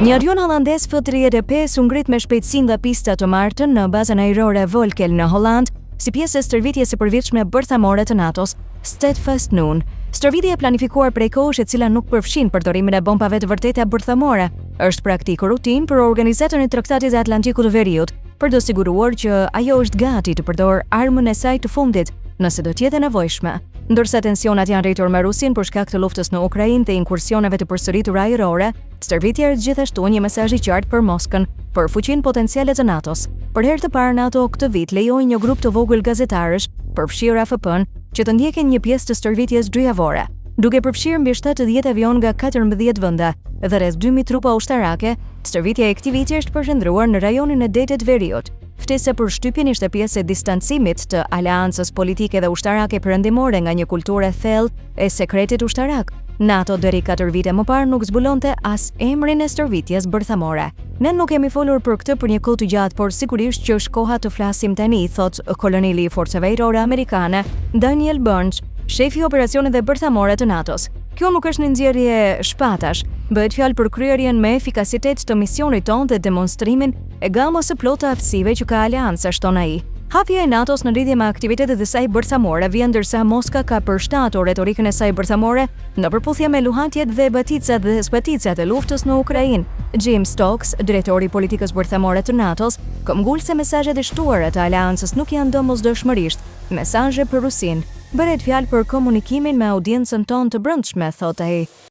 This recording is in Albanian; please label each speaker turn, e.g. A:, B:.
A: Një avion holandez F-35 u ngrit me shpejtësi nga pista të martën në bazën ajrore Volkel në Holland, si pjesë e stërvitjes së përvitshme bërthamore të NATO-s, Steadfast Noon. Stërvitja e planifikuar prej kohësh e cila nuk përfshin përdorimin e bombave të vërteta bërthamore, është praktikë rutinë për organizatën e Traktatit të Atlantikut të Veriut, për të siguruar që ajo është gati të përdorë armën e saj të fundit, nëse do të jetë e nevojshme. Ndërsa tensionat janë rritur me Rusin për shkak të luftës në Ukrainë dhe inkursioneve të përsëritura ajrore, stërvitja është gjithashtu një mesazh i qartë për Moskën për fuqinë potenciale të NATO-s. Për herë të parë NATO këtë vit lejoi një grup të vogël gazetarësh, përfshirë AFP-n, që të ndjekin një pjesë të stërvitjes dyjavore, duke përfshirë mbi 70 avion nga 14 vende dhe rreth 2000 trupa ushtarake. Stërvitja e këtij viti është përqendruar në rajonin e Detit Veriut. Ftesa për shtypjen ishte pjesë e distancimit të aleancës politike dhe ushtarake perëndimore nga një kulturë e thellë e sekretit ushtarak. NATO deri 4 vite më parë nuk zbulonte as emrin e stërvitjes bërthamore. Ne nuk kemi folur për këtë për një kohë të gjatë, por sigurisht që është koha të flasim tani, thot koloneli i forcave ajrore amerikane Daniel Burns, shefi i operacioneve bërthamore të NATO-s. Kjo nuk është një nxjerrje shpatash, bëhet fjalë për kryerjen me efikasitet të misionit tonë dhe demonstrimin e gamës së plotë të aftësive që ka aleanca, shton ai. Hapja e NATO-s në lidhje me aktivitetet e saj bërthamore vjen ndërsa Moska ka përshtatur retorikën e saj bërthamore në përputhje me luhatjet dhe baticat dhe spaticat e luftës në Ukrainë. Jim Stokes, drejtori i politikës bërthamore të NATO-s, këmbgul se mesazhet e shtuara të aleancës nuk janë domosdoshmërisht mesazhe për Rusinë. Bëhet fjalë për komunikimin me audiencën tonë të brendshme, thot ai.